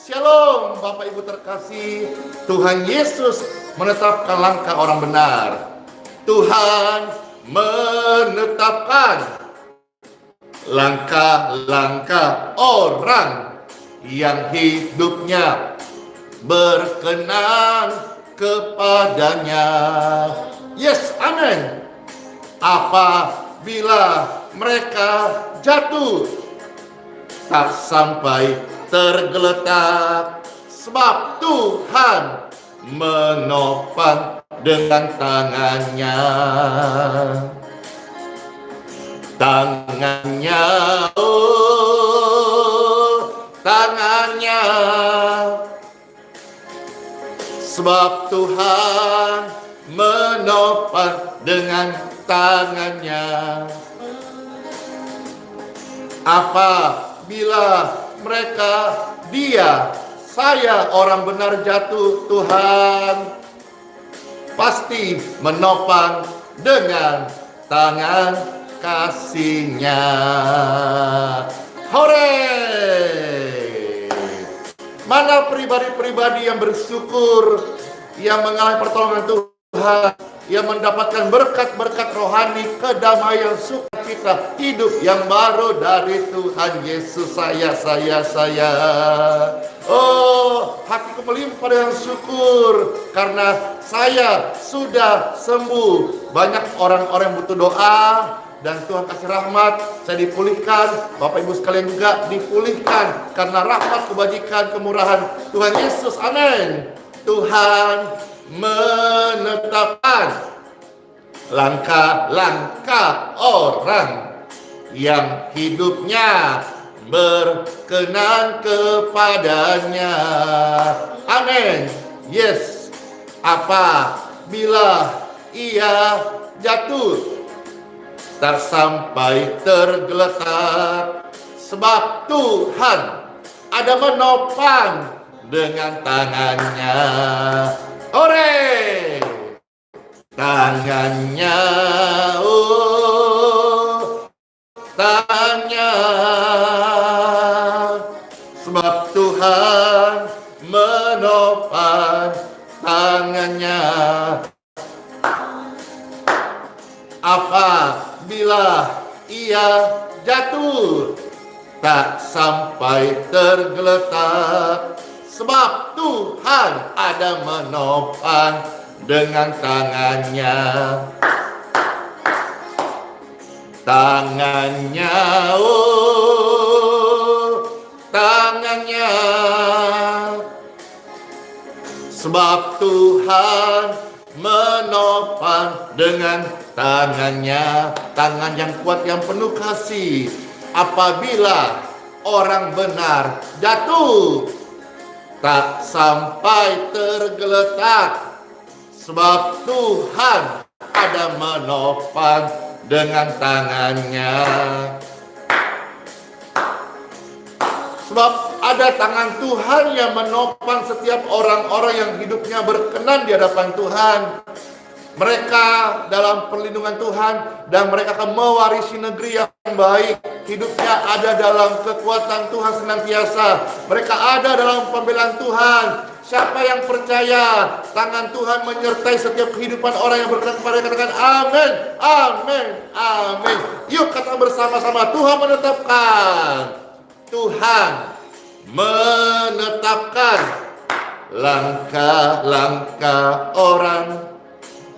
Shalom Bapak Ibu terkasih, Tuhan Yesus menetapkan langkah orang benar. Tuhan menetapkan langkah-langkah orang yang hidupnya berkenan kepadanya. Yes, amin. Apabila mereka jatuh, tak sampai tergeletak, sebab Tuhan menopang dengan tangannya. Tangannya, oh, tangannya. Sebab Tuhan menopang dengan tangannya. Apabila mereka, saya orang benar jatuh, Tuhan pasti menopang dengan tangan kasih-Nya. Hore! Mana pribadi-pribadi yang bersyukur, yang mengalami pertolongan Tuhan, yang mendapatkan berkat-berkat rohani, kedamaian, sukacita, hidup yang baru dari Tuhan Yesus. Saya. Oh, hatiku melimpah dengan syukur karena saya sudah sembuh. Banyak orang-orang yang butuh doa dan Tuhan kasih rahmat, saya dipulihkan. Bapak Ibu sekalian juga dipulihkan karena rahmat, kebajikan, kemurahan Tuhan Yesus. Amin. Tuhan menetapkan langkah-langkah orang yang hidupnya berkenan kepadanya. Amin. Yes. Apabila ia jatuh, tak sampai tergeletak, sebab Tuhan ada menopang dengan tangannya. Hore! Tangannya, oh, tangannya. Sebab Tuhan menopang tangannya. Apabila ia jatuh, tak sampai tergeletak, sebab Tuhan ada menopang dengan tangannya. Tangannya, oh, tangannya. Sebab Tuhan menopang dengan tangannya. Tangan yang kuat, yang penuh kasih. Apabila orang benar jatuh, tak sampai tergeletak, sebab Tuhan ada menopang dengan tangannya. Sebab ada tangan Tuhan yang menopang setiap orang-orang yang hidupnya berkenan di hadapan Tuhan. Mereka dalam perlindungan Tuhan dan mereka akan mewarisi negeri yang baik. Hidupnya ada dalam kekuatan Tuhan senantiasa. Mereka ada dalam pembelaan Tuhan. Siapa yang percaya, tangan Tuhan menyertai setiap kehidupan orang yang berkenan kepada, katakan amin, amin, amin. Yuk kata bersama-sama, Tuhan menetapkan. Tuhan menetapkan langkah-langkah orang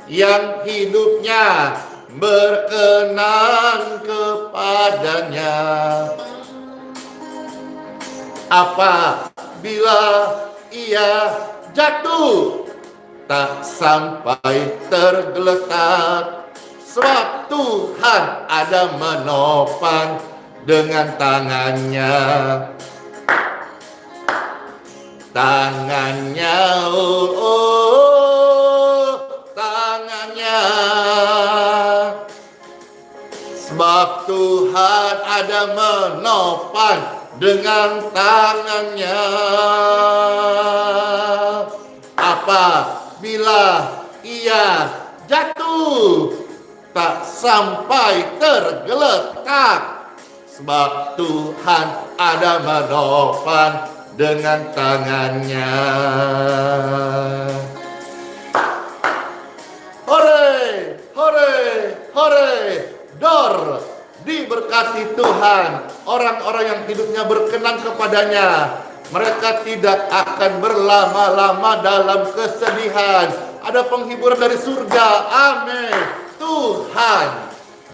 yang hidupnya berkenan kepadanya. Apabila ia jatuh, tak sampai tergeletak, sebab Tuhan ada menopang dengan tangannya. Tangannya, oh, oh, tangannya. Sebab Tuhan ada menopang dengan tangannya. Apabila ia jatuh, tak sampai tergeletak, sebab Tuhan ada menopang dengan tangannya. Hore, hore, hore. Dor, diberkati Tuhan. Orang-orang yang hidupnya berkenan kepadanya, mereka tidak akan berlama-lama dalam kesedihan. Ada penghiburan dari surga. Amin. Tuhan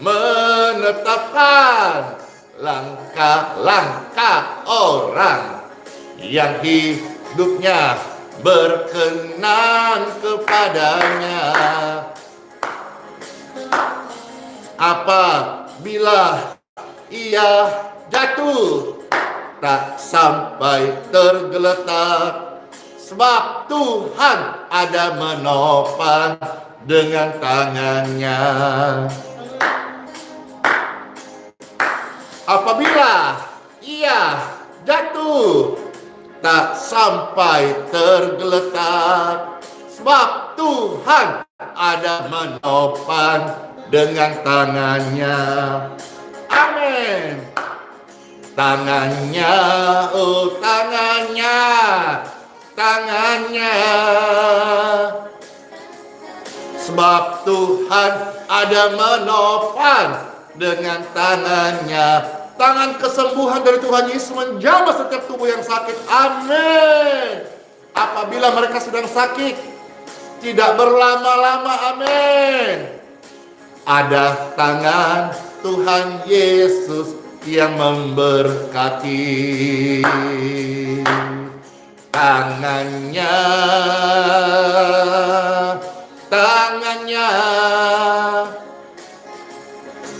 menetapkan langkah-langkah orang yang hidupnya berkenan kepadanya. Apabila ia jatuh, tak sampai tergeletak, sebab Tuhan ada menopang dengan tangannya. Apabila ia jatuh, tak sampai tergeletak, sebab Tuhan ada menopang dengan tangannya. Amin. Tangannya, oh tangannya, tangannya. Sebab Tuhan ada menopang dengan tangannya. Tangan kesembuhan dari Tuhan Yesus menjamah setiap tubuh yang sakit. Amin. Apabila mereka sedang sakit, tidak berlama-lama. Amin. Ada tangan Tuhan Yesus yang memberkati. Tangannya, tangannya.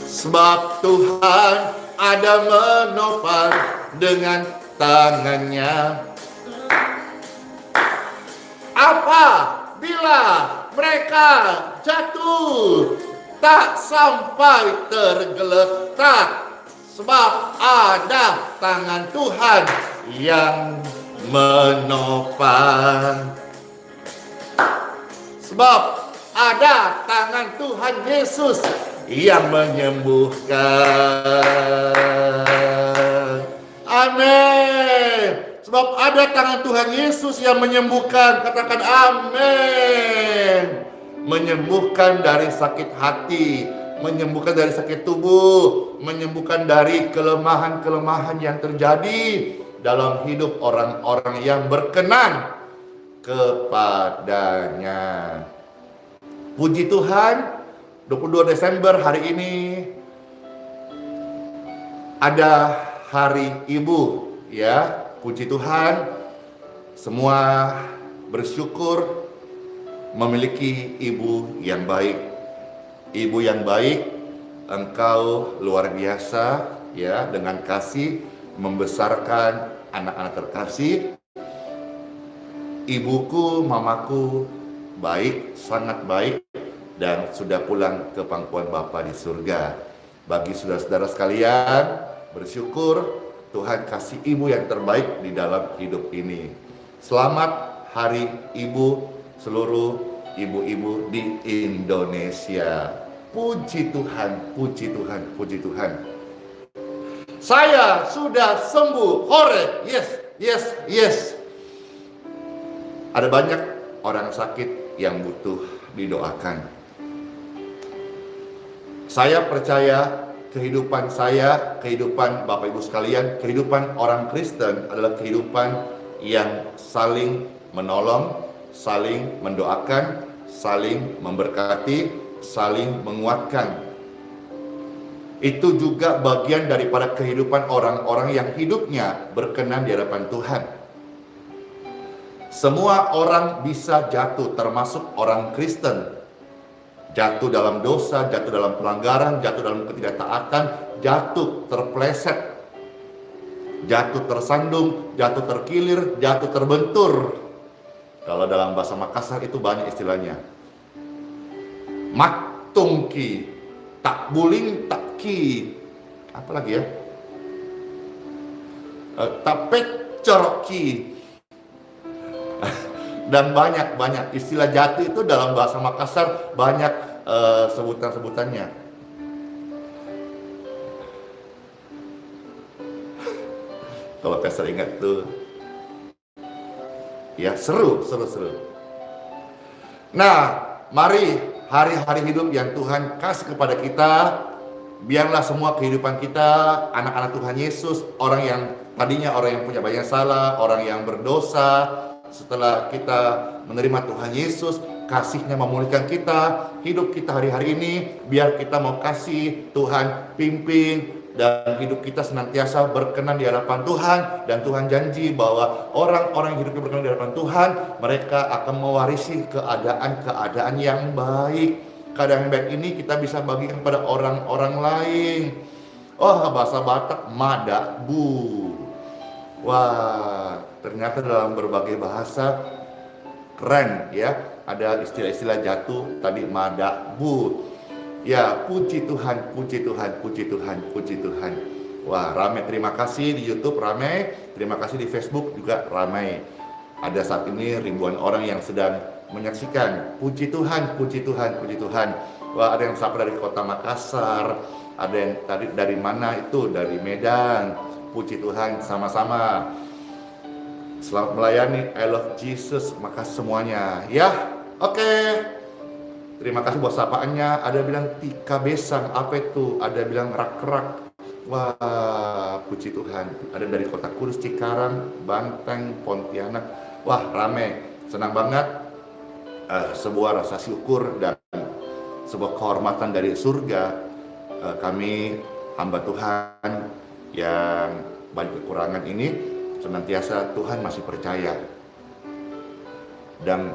Sebab Tuhan ada menopang dengan tangannya. Apabila mereka jatuh, tak sampai tergeletak, sebab ada tangan Tuhan yang menopang. Sebab ada tangan Tuhan Yesus yang menyembuhkan. Amin. Sebab ada tangan Tuhan Yesus yang menyembuhkan. Katakan amin. Menyembuhkan dari sakit hati, menyembuhkan dari sakit tubuh, menyembuhkan dari kelemahan-kelemahan yang terjadi dalam hidup orang-orang yang berkenan kepadanya. Puji Tuhan, 22 Desember hari ini ada Hari Ibu, ya. Puji Tuhan, semua bersyukur memiliki ibu yang baik. Ibu yang baik, engkau luar biasa, ya, dengan kasih membesarkan anak-anak terkasih. Ibuku, mamaku baik, sangat baik, dan sudah pulang ke pangkuan Bapa di surga. Bagi saudara-saudara sekalian, bersyukur Tuhan kasih ibu yang terbaik di dalam hidup ini. Selamat Hari Ibu seluruh ibu-ibu di Indonesia. Puji Tuhan, puji Tuhan, puji Tuhan. Saya sudah sembuh. Hore, yes, yes, yes. Ada banyak orang sakit yang butuh didoakan. Saya percaya kehidupan saya, kehidupan Bapak Ibu sekalian, kehidupan orang Kristen adalah kehidupan yang saling menolong, saling mendoakan, saling memberkati, saling menguatkan. Itu juga bagian daripada kehidupan orang-orang yang hidupnya berkenan di hadapan Tuhan. Semua orang bisa jatuh, termasuk orang Kristen. Jatuh dalam dosa, jatuh dalam pelanggaran, jatuh dalam ketidaktaatan, jatuh terpleset, jatuh tersandung, jatuh terkilir, jatuh terbentur. Kalau dalam bahasa Makassar itu banyak istilahnya. Maktungki, tak buling, tak ki. Apa lagi ya? Tak pecoroki. Dan banyak istilah jatuh itu dalam bahasa Makassar banyak sebutan-sebutannya. Kalau Pastor ingat tuh, Ya, seru. Nah, mari hari-hari hidup yang Tuhan kasih kepada kita, biarlah semua kehidupan kita, anak-anak Tuhan Yesus, orang yang tadinya orang yang punya banyak salah, orang yang berdosa, setelah kita menerima Tuhan Yesus, kasih-Nya memulihkan kita, hidup kita hari-hari ini, biar kita mau kasih Tuhan pimpin, dan hidup kita senantiasa berkenan di hadapan Tuhan. Dan Tuhan janji bahwa orang-orang yang hidupnya berkenan di hadapan Tuhan, mereka akan mewarisi keadaan-keadaan yang baik. Keadaan yang baik ini kita bisa bagikan kepada orang-orang lain. Bahasa Batak madabu. Wah, ternyata dalam berbagai bahasa keren ya. Ada istilah-istilah jatuh tadi madabu. Ya, puji Tuhan. Wah, ramai. Terima kasih di YouTube ramai. Terima kasih di Facebook juga ramai. Ada saat ini ribuan orang yang sedang menyaksikan. Puji Tuhan. Wah, ada yang sampai dari kota Makassar. Ada yang tadi dari mana itu? Dari Medan. Puji Tuhan, sama-sama. Selamat melayani. I love Jesus. Makasih semuanya. Ya, oke. Terima kasih buat sapaannya. Ada bilang tika besang, apa itu? Ada bilang rak-rak. Wah, puji Tuhan. Ada dari Kota Kudus, Cikarang, Banteng, Pontianak. Wah, rame. Senang banget. Sebuah rasa syukur dan sebuah kehormatan dari surga. Kami hamba Tuhan yang banyak kekurangan ini, senantiasa Tuhan masih percaya. Dan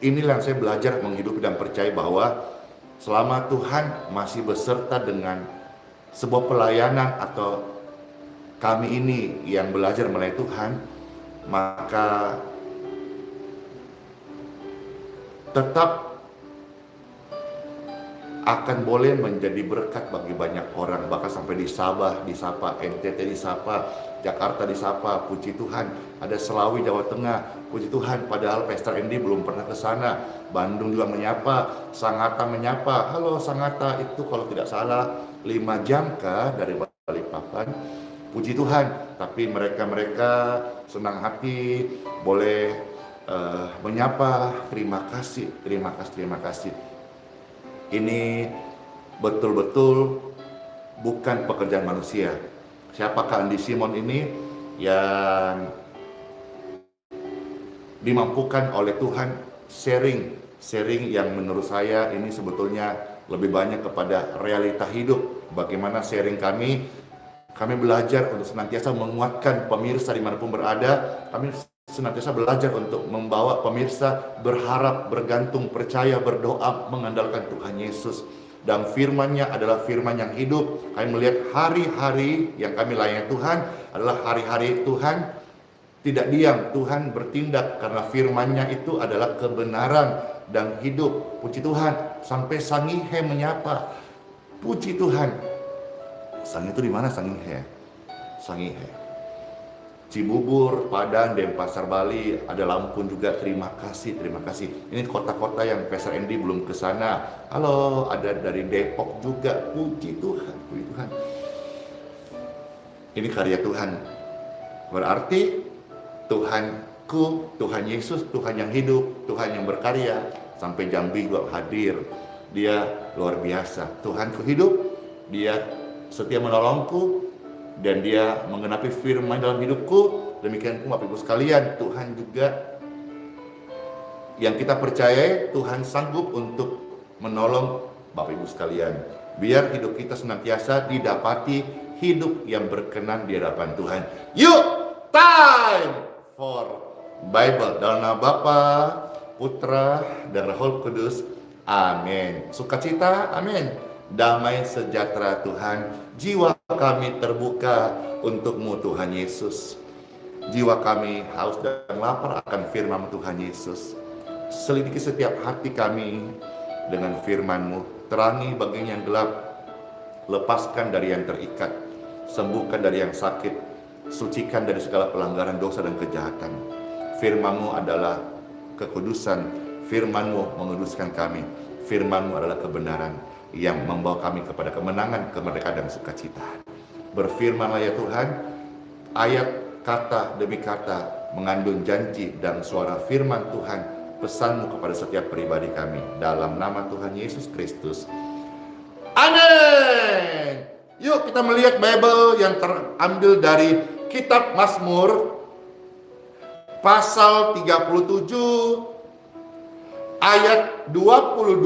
inilah yang saya belajar menghidupi dan percaya bahwa selama Tuhan masih beserta dengan sebuah pelayanan atau kami ini yang belajar melayani Tuhan, maka tetap akan boleh menjadi berkat bagi banyak orang, bahkan sampai di Sabah disapa, NTT disapa, Jakarta disapa, puji Tuhan. Ada Selawi, Jawa Tengah, puji Tuhan, padahal Pastor Andy belum pernah ke sana. Bandung juga menyapa, Sangatta menyapa. Halo Sangatta, itu kalau tidak salah 5 jam kah dari Balikpapan. Puji Tuhan, tapi mereka senang hati boleh menyapa. Terima kasih. Ini betul-betul bukan pekerjaan manusia. Siapakah Andy Simon ini yang dimampukan oleh Tuhan sharing yang menurut saya ini sebetulnya lebih banyak kepada realita hidup. Bagaimana sharing kami belajar untuk senantiasa menguatkan pemirsa dimanapun berada. Kami senantiasa belajar untuk membawa pemirsa berharap, bergantung, percaya, berdoa, mengandalkan Tuhan Yesus. Dan firman-Nya adalah firman yang hidup. Kami melihat hari-hari yang kami layani Tuhan adalah hari-hari Tuhan tidak diam. Tuhan bertindak karena firman-Nya itu adalah kebenaran dan hidup. Puji Tuhan, sampai Sangihe menyapa. Puji Tuhan. Sang itu di mana Sangihe? Sangihe. Cibubur, Padang, Denpasar, Bali, ada Lampung juga. Terima kasih. Ini kota-kota yang Pastor Andy belum ke sana. Halo, ada dari Depok juga. Puji Tuhan. Ini karya Tuhan. Berarti Tuhanku, Tuhan Yesus, Tuhan yang hidup, Tuhan yang berkarya. Sampai Jambi juga hadir. Dia luar biasa. Tuhanku hidup, Dia setia menolongku, dan Dia menggenapi firman dalam hidupku. Demikian pun Bapak Ibu sekalian, Tuhan juga yang kita percayai, Tuhan sanggup untuk menolong Bapak Ibu sekalian. Biar hidup kita senantiasa didapati hidup yang berkenan di hadapan Tuhan. Yuk, time for Bible. Dalam nama Bapa, Putra, dan Roh Kudus. Amin. Sukacita, amin. Damai sejahtera Tuhan. Jiwa kami terbuka untuk-Mu Tuhan Yesus. Jiwa kami haus dan lapar akan firman Tuhan Yesus. Selidiki setiap hati kami dengan firman-Mu. Terangi bagian yang gelap. Lepaskan dari yang terikat. Sembuhkan dari yang sakit. Sucikan dari segala pelanggaran dosa dan kejahatan. Firman-Mu adalah kekudusan. Firman-Mu menguduskan kami. Firman-Mu adalah kebenaran yang membawa kami kepada kemenangan, kemerdekaan, dan sukacita. Berfirmanlah ya Tuhan, ayat kata demi kata mengandung janji dan suara firman Tuhan, pesan-Mu kepada setiap pribadi kami. Dalam nama Tuhan Yesus Kristus. Amin. Yuk kita melihat Bible yang terambil dari kitab Mazmur pasal 37 ayat 22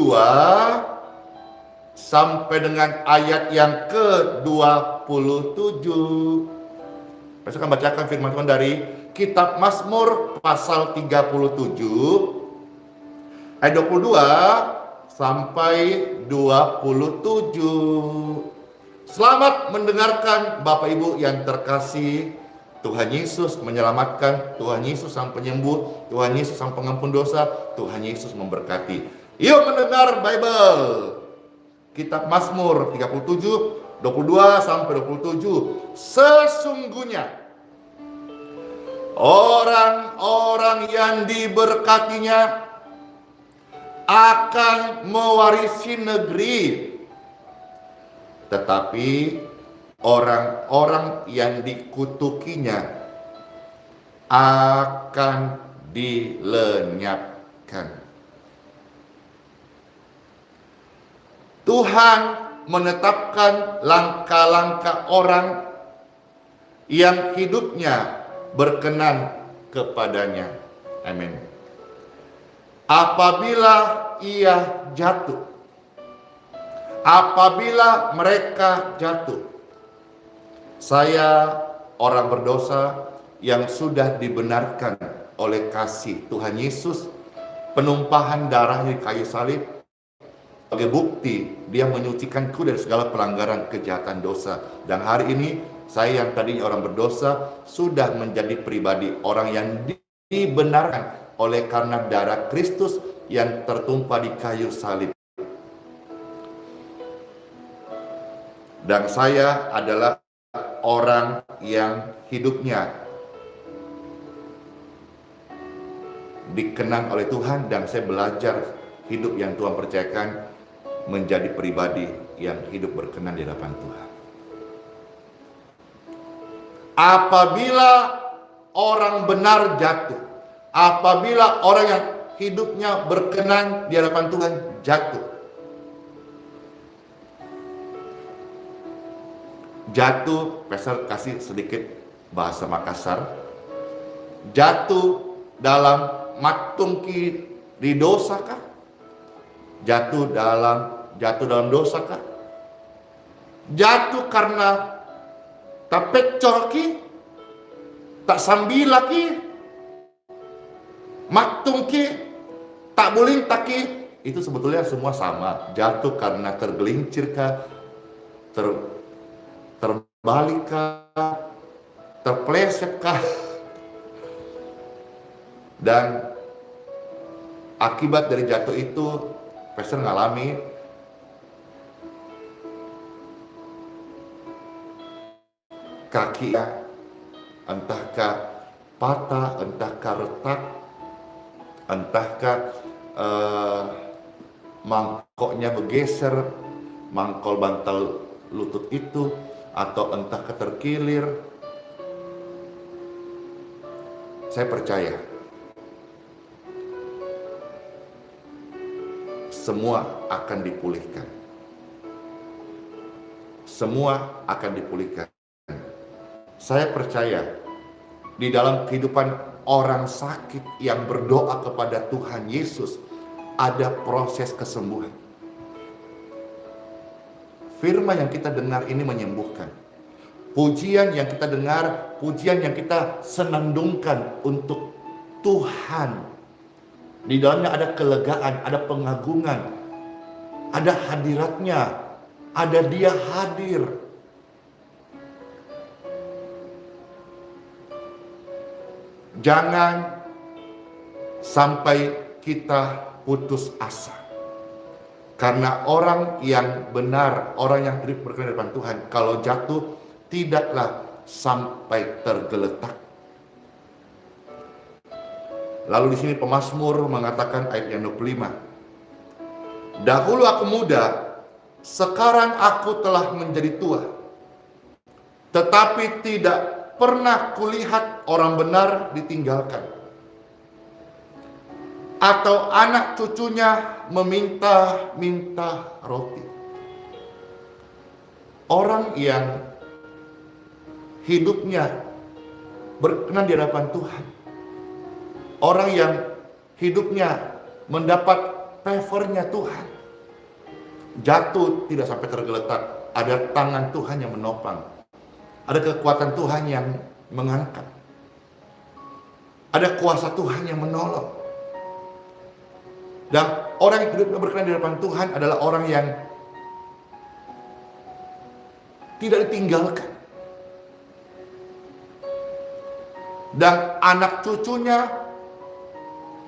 sampai dengan ayat yang ke-27. Saya akan bacakan firman Tuhan dari kitab Mazmur pasal 37 ayat 22 sampai 27. Selamat mendengarkan Bapak Ibu yang terkasih. Tuhan Yesus menyelamatkan, Tuhan Yesus sang penyembuh, Tuhan Yesus sang pengampun dosa, Tuhan Yesus memberkati. Yuk mendengar Bible. Kitab Mazmur 37, 22 sampai 27. Sesungguhnya orang-orang yang diberkatinya akan mewarisi negeri, tetapi orang-orang yang dikutukinya akan dilenyapkan. Tuhan menetapkan langkah-langkah orang yang hidupnya berkenan kepadanya. Amin. Apabila ia jatuh, apabila mereka jatuh, saya orang berdosa yang sudah dibenarkan oleh kasih Tuhan Yesus, penumpahan darah di kayu salib sebagai bukti dia menyucikanku dari segala pelanggaran kejahatan dosa. Dan hari ini saya yang tadinya orang berdosa sudah menjadi pribadi orang yang dibenarkan oleh karena darah Kristus yang tertumpah di kayu salib. Dan saya adalah orang yang hidupnya dikenang oleh Tuhan, dan saya belajar hidup yang Tuhan percayakan menjadi pribadi yang hidup berkenan di hadapan Tuhan. Apabila orang benar jatuh, apabila orang yang hidupnya berkenan di hadapan Tuhan jatuh. Jatuh, Pastor kasih sedikit bahasa Makassar. Jatuh dalam matungki di dosa kah? Jatuh dalam dosa kah? Jatuh karena tak pecor ki, tak sambil ki, maktung ki, tak boleh taki. Itu sebetulnya semua sama. Jatuh karena tergelincir kah, terbalik kah, terpleset kah. Dan akibat dari jatuh itu, Pastor ngalami kaki entahkah patah, entahkah retak, entahkah mangkoknya bergeser, mangkol bantal lutut itu, atau entah keterkilir. Saya percaya semua akan dipulihkan. Semua akan dipulihkan. Saya percaya di dalam kehidupan orang sakit yang berdoa kepada Tuhan Yesus ada proses kesembuhan. Firman yang kita dengar ini menyembuhkan. Pujian yang kita dengar, pujian yang kita senandungkan untuk Tuhan. Di dalamnya ada kelegaan, ada pengagungan, ada hadiratnya, ada Dia hadir. Jangan sampai kita putus asa. Karena orang yang benar, orang yang berkenan di depan Tuhan, kalau jatuh tidaklah sampai tergeletak. Lalu di sini pemazmur mengatakan ayat yang 25. Dahulu aku muda, sekarang aku telah menjadi tua. Tetapi tidak pernah kulihat orang benar ditinggalkan, atau anak cucunya meminta-minta roti. Orang yang hidupnya berkenan di hadapan Tuhan, orang yang hidupnya mendapat favornya Tuhan, jatuh tidak sampai tergeletak. Ada tangan Tuhan yang menopang, ada kekuatan Tuhan yang mengangkat, ada kuasa Tuhan yang menolong. Dan orang yang hidupnya berkenan di hadapan Tuhan adalah orang yang tidak ditinggalkan, dan anak cucunya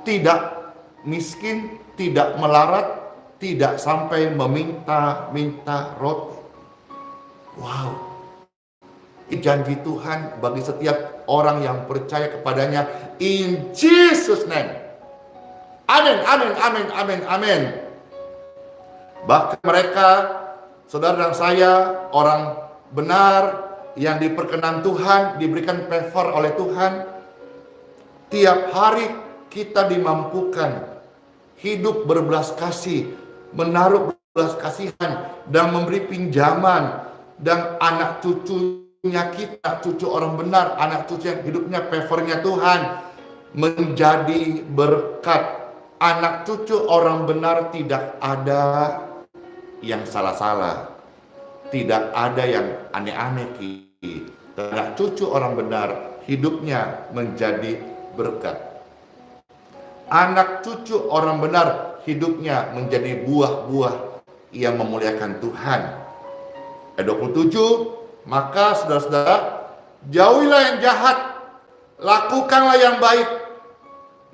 tidak miskin, tidak melarat, tidak sampai meminta-minta roti. Wow, janji Tuhan bagi setiap orang yang percaya kepadanya, in Jesus name. Amin, amin, amin, amin, amin. Bahkan mereka, saudara dan saya, orang benar yang diperkenan Tuhan, diberikan favor oleh Tuhan, tiap hari kita dimampukan hidup berbelas kasih, menaruh belas kasihan, dan memberi pinjaman. Dan anak cucunya kita, cucu orang benar, anak cucu yang hidupnya favornya Tuhan, menjadi berkat. Anak cucu orang benar tidak ada yang salah-salah, tidak ada yang aneh-aneh. Anak cucu orang benar hidupnya menjadi berkat. Anak cucu orang benar hidupnya menjadi buah-buah yang memuliakan Tuhan. Ayat 27, maka saudara-saudara, jauhilah yang jahat, lakukanlah yang baik,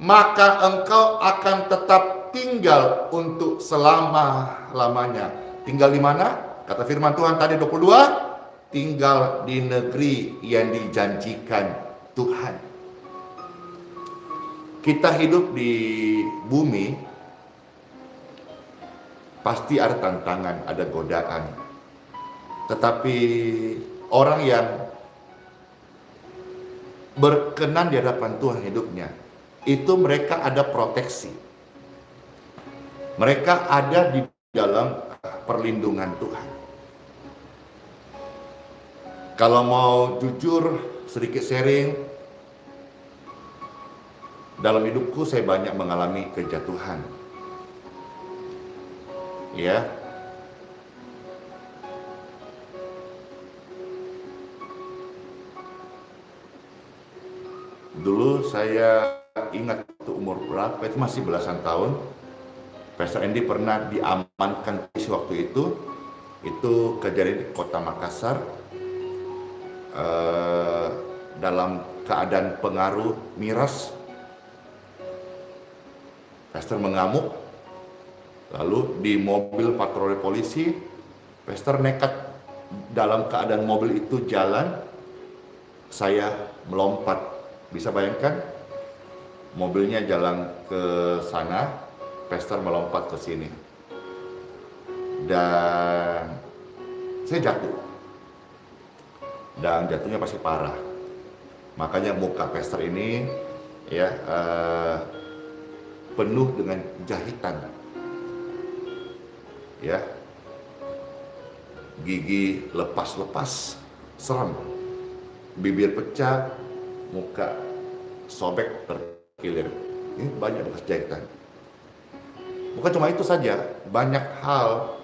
maka engkau akan tetap tinggal untuk selama-lamanya. Tinggal di mana? Kata firman Tuhan tadi 22, tinggal di negeri yang dijanjikan Tuhan. Kita hidup di bumi, pasti ada tantangan, ada godaan. Tetapi orang yang berkenan di hadapan Tuhan hidupnya, itu mereka ada proteksi. Mereka ada di dalam perlindungan Tuhan. Kalau mau jujur, sedikit sharing, dalam hidupku saya banyak mengalami kejatuhan. Ya. Dulu saya ingat itu umur berapa, itu masih belasan tahun. Pastor Andy pernah diamankan polisi waktu itu kejadian di kota Makassar, dalam keadaan pengaruh miras. Pastor mengamuk, lalu di mobil patroli polisi, Pastor nekat dalam keadaan mobil itu jalan, saya melompat. Bisa bayangkan, mobilnya jalan ke sana, Pastor melompat ke sini, dan saya jatuh, dan jatuhnya pasti parah. Makanya muka Pastor ini ya penuh dengan jahitan, ya, gigi lepas-lepas, seram, bibir pecah, muka sobek terkilir. Ini banyak bekas jahitan. Bukan cuma itu saja, banyak hal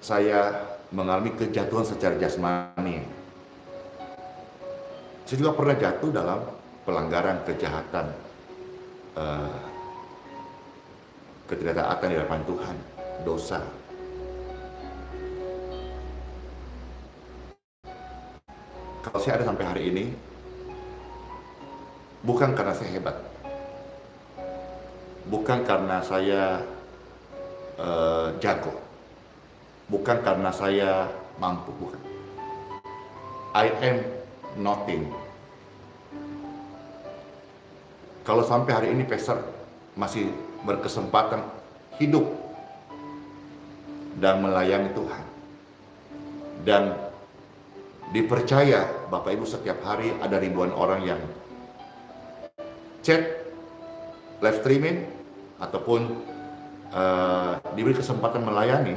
saya mengalami kejatuhan secara jasmani. Saya juga pernah jatuh dalam pelanggaran kejahatan, ketidaktaatan di hadapan Tuhan, dosa. Kalau saya ada sampai hari ini, bukan karena saya hebat, bukan karena saya jago, bukan karena saya mampu, bukan. I am nothing. Kalau sampai hari ini Pastor masih berkesempatan hidup dan melayani Tuhan, dan Dipercaya Bapak Ibu setiap hari ada ribuan orang yang chat, live streaming, ataupun diberi kesempatan melayani.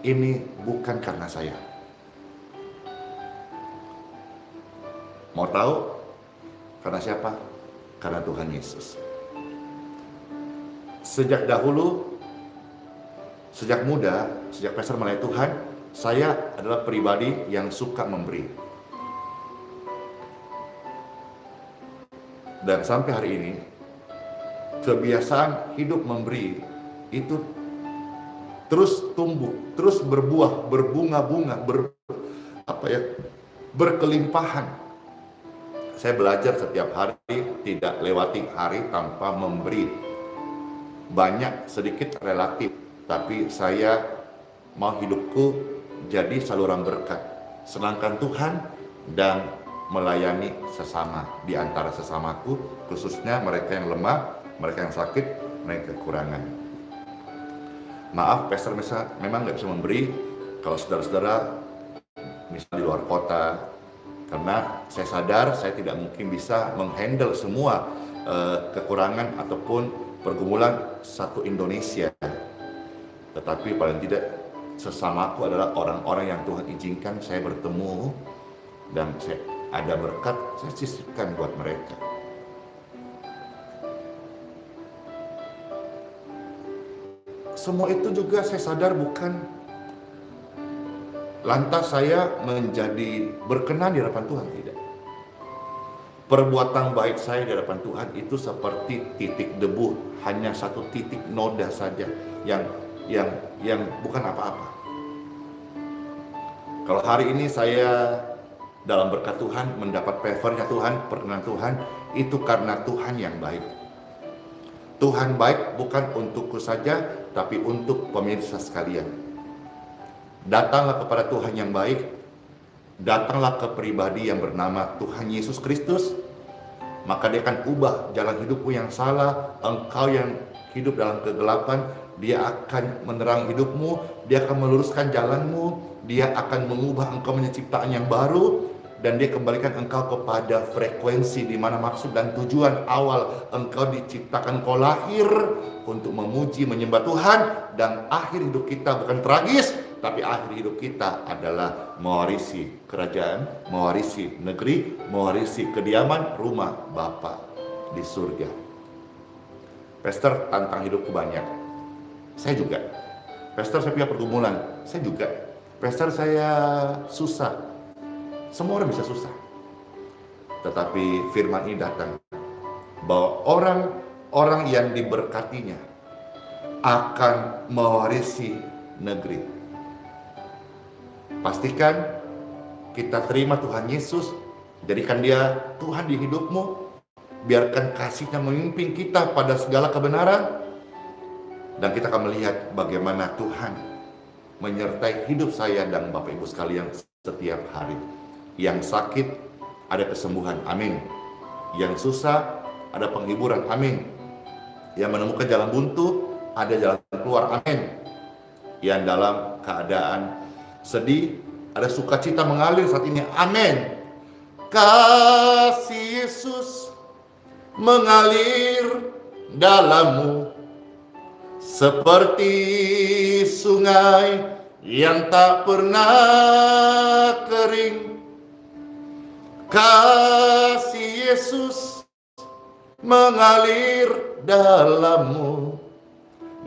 Ini bukan karena saya. Mau tahu? Karena siapa? Karena Tuhan Yesus. Sejak dahulu, sejak muda, sejak Pastor melayani Tuhan, saya adalah pribadi yang suka memberi. Dan sampai hari ini, kebiasaan hidup memberi itu terus tumbuh, terus berbuah, berbunga-bunga, berkelimpahan. Saya belajar setiap hari tidak lewati hari tanpa memberi. Banyak, sedikit relatif, tapi saya mau hidupku jadi saluran berkat, senangkan Tuhan dan melayani sesama di antara sesamaku, khususnya mereka yang lemah, mereka yang sakit, mereka kekurangan. Maaf, Pastor memang nggak bisa memberi kalau saudara-saudara misalnya di luar kota, karena saya sadar saya tidak mungkin bisa menghandle semua kekurangan ataupun pergumulan satu Indonesia. Tetapi paling tidak sesamaku adalah orang-orang yang Tuhan izinkan saya bertemu, dan saya ada berkat, saya sisipkan buat mereka. Semua itu juga saya sadar bukan lantas saya menjadi berkenan di hadapan Tuhan, tidak. Perbuatan baik saya di hadapan Tuhan itu seperti titik debu, hanya satu titik noda saja yang bukan apa-apa. Kalau hari ini saya dalam berkat Tuhan, mendapat favornya Tuhan, perkenan Tuhan, itu karena Tuhan yang baik. Tuhan baik bukan untukku saja, tapi untuk pemirsa sekalian. Datanglah kepada Tuhan yang baik, datanglah ke pribadi yang bernama Tuhan Yesus Kristus, maka dia akan ubah jalan hidupmu yang salah, engkau yang hidup dalam kegelapan, dia akan menerang hidupmu, dia akan meluruskan jalanmu, dia akan mengubah engkau menjadi ciptaan yang baru, dan dia kembalikan engkau kepada frekuensi di mana maksud dan tujuan awal engkau diciptakan, engkau lahir untuk memuji, menyembah Tuhan, dan akhir hidup kita bukan tragis, tapi akhir hidup kita adalah mewarisi kerajaan, mewarisi negeri, mewarisi kediaman rumah Bapa di surga. Pastor, tantang hidupku banyak. Saya juga. Pastor, saya punya pergumulan. Saya juga. Pastor, saya susah. Semua orang bisa susah. Tetapi firman ini datang bahwa orang-orang yang diberkatinya akan mewarisi negeri. Pastikan kita terima Tuhan Yesus, jadikan dia Tuhan di hidupmu, biarkan kasih-Nya memimpin kita pada segala kebenaran, dan kita akan melihat bagaimana Tuhan menyertai hidup saya dan Bapak Ibu sekalian setiap hari. Yang sakit ada kesembuhan, amin. Yang susah ada penghiburan, amin. Yang menemukan jalan buntu ada jalan keluar, amin. Yang dalam keadaan sedih ada sukacita mengalir saat ini, amin. Kasih Yesus mengalir dalammu seperti sungai yang tak pernah kering. Kasih Yesus mengalir dalammu,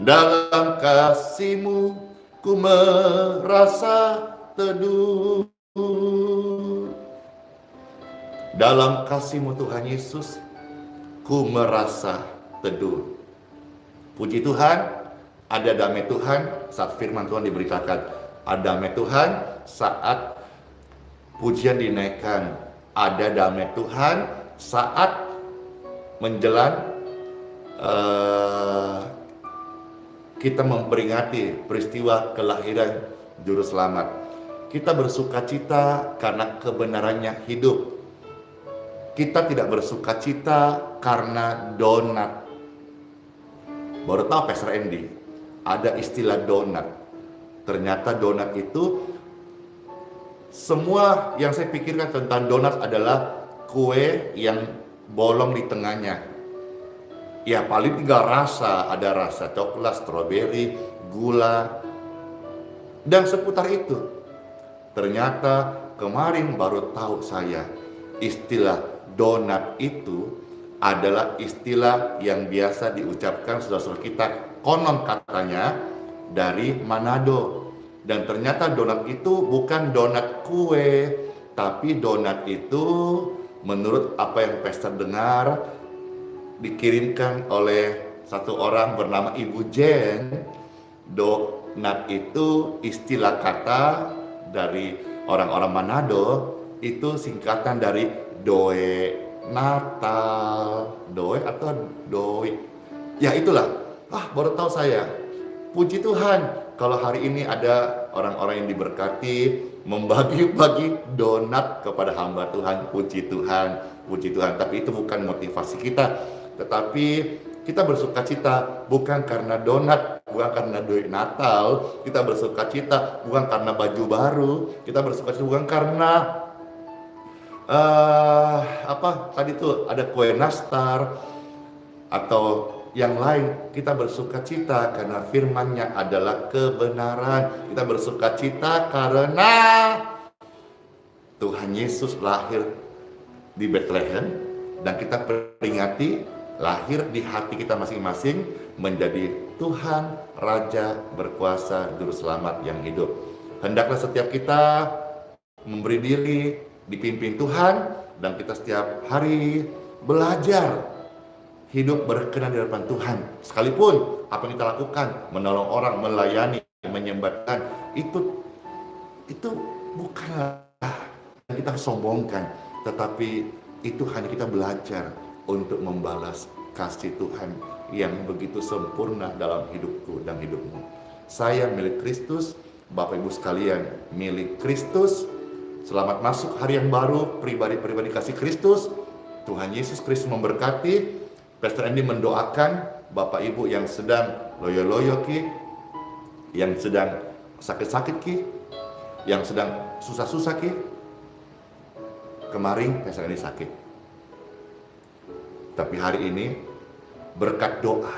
dalam kasih-Mu ku merasa teduh. Dalam kasih-Mu Tuhan Yesus ku merasa teduh. Puji Tuhan, ada damai Tuhan saat firman Tuhan diberitakan. Ada damai Tuhan saat pujian dinaikkan. Ada damai Tuhan saat menjelang kita memperingati peristiwa kelahiran Juru Selamat. Kita bersukacita karena kebenarannya hidup. Kita tidak bersukacita karena donat. Baru tahu Pastor Andy, ada istilah donat. Ternyata donat itu Semua yang saya pikirkan tentang donat adalah kue yang bolong di tengahnya. Ya paling 3 rasa, ada rasa coklat, stroberi, gula, dan seputar itu. Ternyata kemarin baru tahu saya, istilah donat itu adalah istilah yang biasa diucapkan saudara-saudara kita, konon katanya dari Manado. Dan ternyata donat itu bukan donat kue, tapi donat itu menurut apa yang Pastor dengar, dikirimkan oleh satu orang bernama Ibu Jen. Donat itu istilah kata dari orang-orang Manado, itu singkatan dari Doe Natal, Doe atau Doi. Ya itulah. Baru tahu saya. Puji Tuhan, kalau hari ini ada orang-orang yang diberkati membagi-bagi donat kepada hamba Tuhan. Puji Tuhan, puji Tuhan. Tapi itu bukan motivasi kita, tetapi kita bersukacita bukan karena donat, bukan karena duit Natal. Kita bersukacita bukan karena baju baru. Kita bersukacita bukan karena tadi tuh ada kue nastar atau yang lain. Kita bersukacita karena firman-Nya adalah kebenaran. Kita bersukacita karena Tuhan Yesus lahir di Bethlehem, dan kita peringati lahir di hati kita masing-masing menjadi Tuhan, Raja, berkuasa, Juru Selamat yang hidup. Hendaklah setiap kita memberi diri dipimpin Tuhan, dan kita setiap hari belajar hidup berkenan di hadapan Tuhan. Sekalipun apa yang kita lakukan, menolong orang, melayani, menyembahkan, itu bukanlah yang kita sombongkan, tetapi itu hanya kita belajar untuk membalas kasih Tuhan yang begitu sempurna dalam hidupku dan hidupmu. Saya milik Kristus, Bapak Ibu sekalian milik Kristus. Selamat masuk hari yang baru, pribadi-pribadi kasih Kristus. Tuhan Yesus Kristus memberkati. Pastor Andy mendoakan Bapak Ibu yang sedang loyo-loyo ki, yang sedang sakit-sakit ki, yang sedang susah-susah ki. Kemarin Pastor Andy sakit, tapi hari ini berkat doa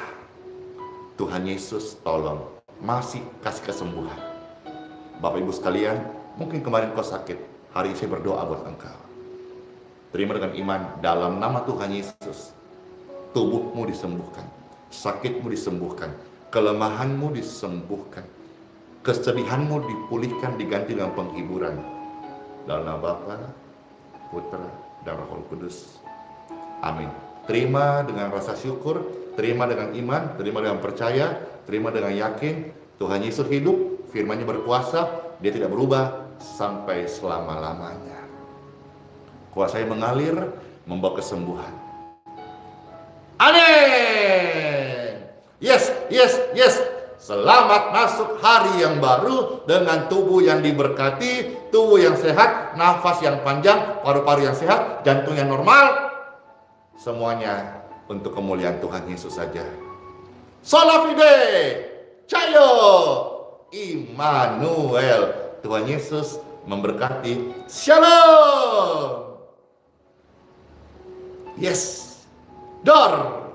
Tuhan Yesus tolong, masih kasih kesembuhan. Bapak Ibu sekalian, mungkin kemarin kau sakit, hari ini saya berdoa buat engkau. Terima dengan iman dalam nama Tuhan Yesus. Tubuhmu disembuhkan, sakitmu disembuhkan, kelemahanmu disembuhkan, kesedihanmu dipulihkan, diganti dengan penghiburan. Dalam nama Bapa, Putra, dan Roh Kudus. Amin. Terima dengan rasa syukur, terima dengan iman, terima dengan percaya, terima dengan yakin. Tuhan Yesus hidup, firman-Nya berkuasa, Dia tidak berubah sampai selama-lamanya. Kuasa-Nya mengalir, membawa kesembuhan. Amin. Yes. Selamat masuk hari yang baru dengan tubuh yang diberkati, tubuh yang sehat, nafas yang panjang, paru-paru yang sehat, jantung yang normal. Semuanya untuk kemuliaan Tuhan Yesus saja. Sola fide, Cayo, Immanuel. Tuhan Yesus memberkati. Shalom. Yes. Dor.